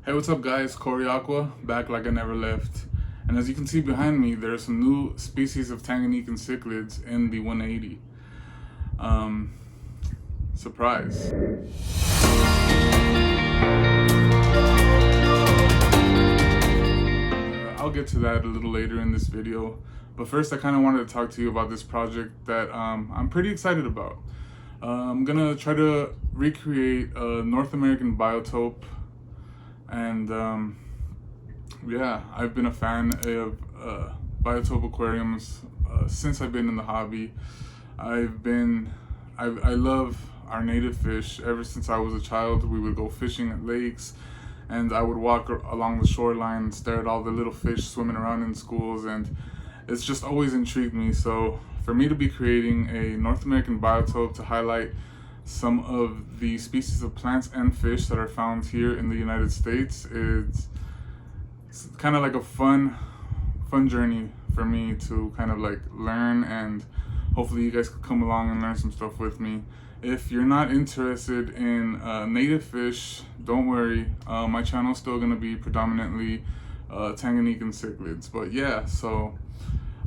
Hey, what's up guys? Corey Aqua, back like I never left. And as you can see behind me, there are some new species of Tanganyikan cichlids in the 180. Um, Surprise. I'll get to that a little later in this video. But first, I kind of wanted to talk to you about this project that I'm pretty excited about. I'm gonna try to recreate a North American biotope, and yeah, I've been a fan of biotope aquariums since I've been in the hobby. I love our native fish. Ever since I was a child, we would go fishing at lakes, and I would walk along the shoreline and stare at all the little fish swimming around in schools, and it's just always intrigued me. So for me to be creating a North American biotope to highlight some of the species of plants and fish that are found here in the United States, it's kind of like a fun journey for me to kind of like learn, and hopefully you guys could come along and learn some stuff with me. If you're not interested in native fish, don't worry. My channel's still gonna be predominantly Tanganyikan cichlids. But yeah, so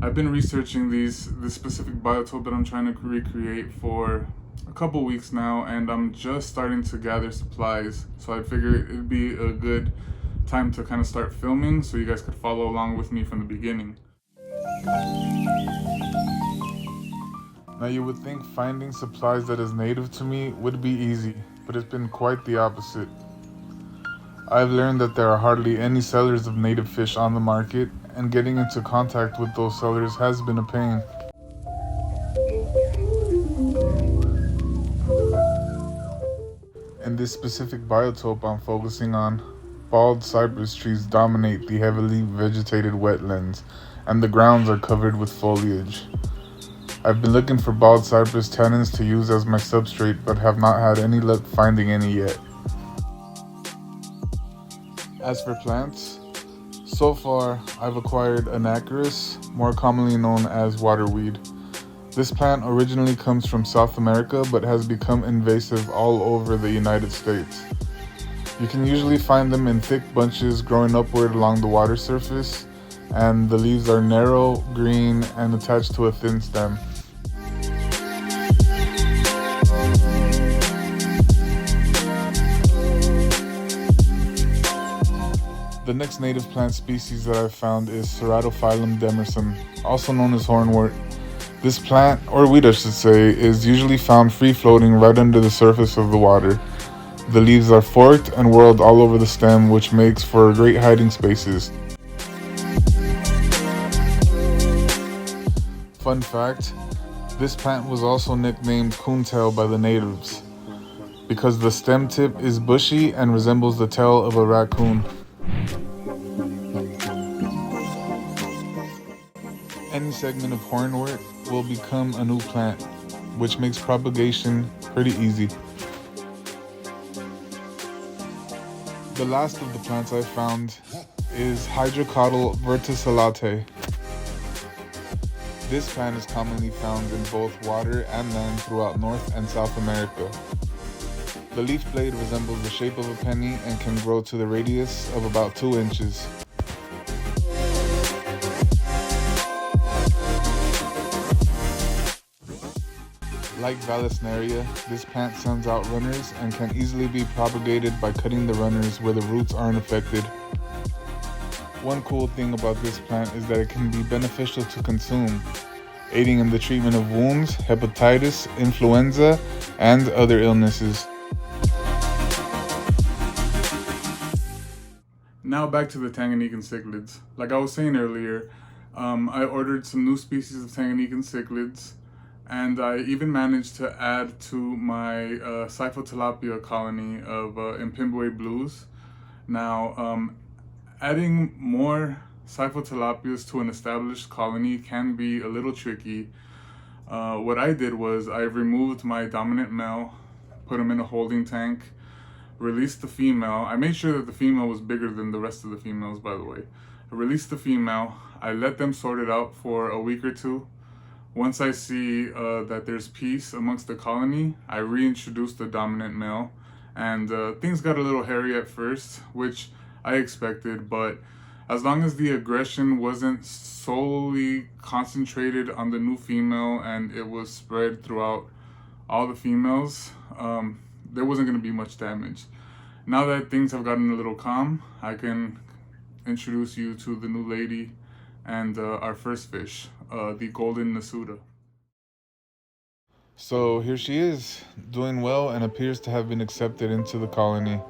I've been researching this specific biotope that I'm trying to recreate for a couple weeks now, and I'm just starting to gather supplies. So I figured it'd be a good time to kind of start filming so you guys could follow along with me from the beginning. Now you would think finding supplies that is native to me would be easy, but it's been quite the opposite. I've learned that there are hardly any sellers of native fish on the market, and getting into contact with those sellers has been a pain. In this specific biotope I'm focusing on, bald cypress trees dominate the heavily vegetated wetlands, and the grounds are covered with foliage. I've been looking for bald cypress tannins to use as my substrate, but have not had any luck finding any yet. As for plants, so far I've acquired Anacharis, more commonly known as waterweed. This plant originally comes from South America, but has become invasive all over the United States. You can usually find them in thick bunches growing upward along the water surface, and the leaves are narrow, green, and attached to a thin stem. The next native plant species that I've found is Ceratophyllum demersum, also known as hornwort. This plant, or weed I should say, is usually found free-floating right under the surface of the water. The leaves are forked and whorled all over the stem, which makes for great hiding spaces. Fun fact, this plant was also nicknamed coontail by the natives, because the stem tip is bushy and resembles the tail of a raccoon. Any segment of hornwort will become a new plant, which makes propagation pretty easy. The last of the plants I found is Hydrocotyle verticillate. This plant is commonly found in both water and land throughout North and South America. The leaf blade resembles the shape of a penny and can grow to the radius of about 2 inches. Like Vallisneria, this plant sends out runners and can easily be propagated by cutting the runners where the roots aren't affected. One cool thing about this plant is that it can be beneficial to consume, aiding in the treatment of wounds, hepatitis, influenza, and other illnesses. Now back to the Tanganyikan cichlids. Like I was saying earlier, I ordered some new species of Tanganyikan cichlids, and I even managed to add to my Cyphotilapia colony of Impimbwe blues. Now, adding more Cyphotilapias to an established colony can be a little tricky. What I did was I removed my dominant male, put him in a holding tank, released the female. I made sure that the female was bigger than the rest of the females, by the way. I released the female, I let them sort it out for a week or two. Once I see that there's peace amongst the colony, I reintroduce the dominant male, and things got a little hairy at first, which I expected, but as long as the aggression wasn't solely concentrated on the new female and it was spread throughout all the females, there wasn't going to be much damage. Now that things have gotten a little calm, I can introduce you to the new lady and our first fish, the golden Nasuda. So here she is, doing well and appears to have been accepted into the colony.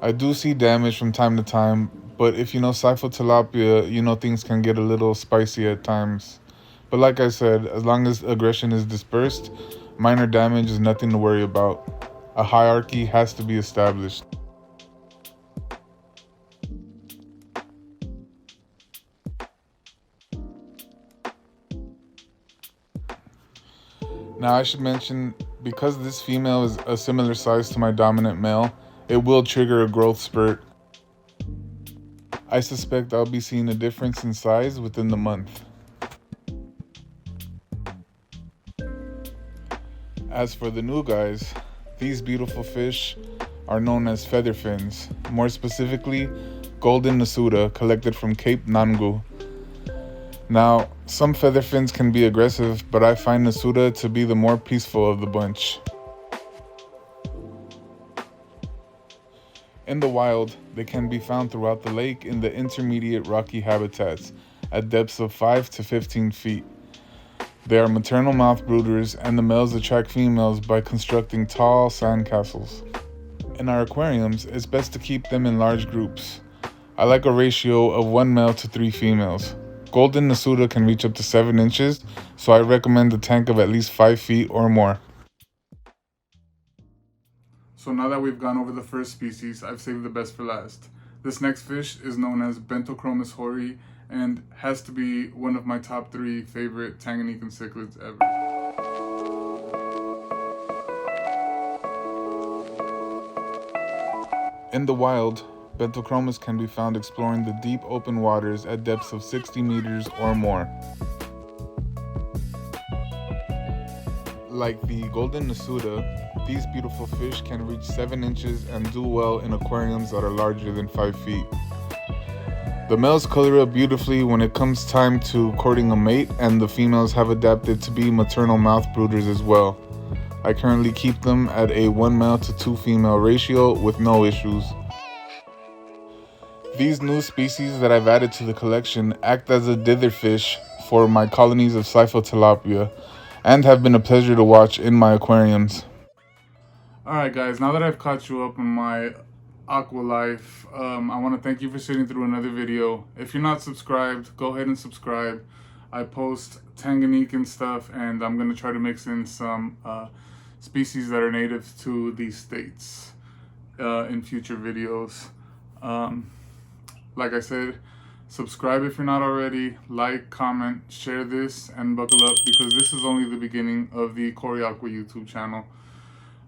I do see damage from time to time, but if you know tilapia, you know things can get a little spicy at times. But like I said, as long as aggression is dispersed, minor damage is nothing to worry about. A hierarchy has to be established. Now I should mention, because this female is a similar size to my dominant male, it will trigger a growth spurt. I suspect I'll be seeing a difference in size within the month. As for the new guys, these beautiful fish are known as featherfins, more specifically golden Nasuda collected from Cape Nangu. Now, some featherfins can be aggressive, but I find Nasuda to be the more peaceful of the bunch. In the wild, they can be found throughout the lake in the intermediate rocky habitats at depths of 5 to 15 feet. They are maternal mouth brooders, and the males attract females by constructing tall sandcastles. In our aquariums, it's best to keep them in large groups. I like a ratio of 1 male to 3 females. Golden Nasuda can reach up to 7 inches, so I recommend a tank of at least 5 feet or more. So now that we've gone over the first species, I've saved the best for last. This next fish is known as Bentochromis hori and has to be one of my top 3 favorite Tanganyikan cichlids ever. In the wild, Bentochromis can be found exploring the deep open waters at depths of 60 meters or more. Like the golden Nasuda, these beautiful fish can reach 7 inches and do well in aquariums that are larger than 5 feet. The males color up beautifully when it comes time to courting a mate, and the females have adapted to be maternal mouth brooders as well. I currently keep them at a 1 male to 2 female ratio with no issues. These new species that I've added to the collection act as a dither fish for my colonies of tilapia and have been a pleasure to watch in my aquariums. Alright guys, now that I've caught you up on my aqua life, I want to thank you for sitting through another video. If you're not subscribed, go ahead and subscribe. I post Tanganyikan stuff, and I'm going to try to mix in some species that are native to these states in future videos. Like I said, subscribe if you're not already, like, comment, share this, and buckle up, because this is only the beginning of the Cory Aqua YouTube channel.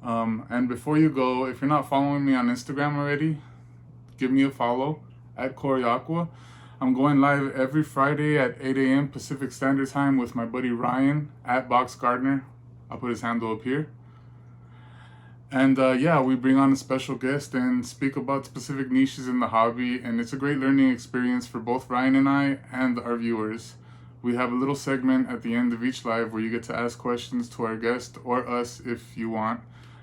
And before you go, if you're not following me on Instagram already, give me a follow at Cory Aqua. I'm going live every Friday at 8 a.m. Pacific Standard Time with my buddy Ryan at Box Gardener. I'll put his handle up here. And yeah, we bring on a special guest and speak about specific niches in the hobby, and it's a great learning experience for both Ryan and I and our viewers. We have a little segment at the end of each live where you get to ask questions to our guest or us if you want,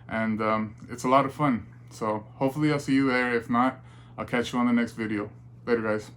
and it's a lot of fun. So hopefully I'll see you there. If not, I'll catch you on the next video. Later, guys.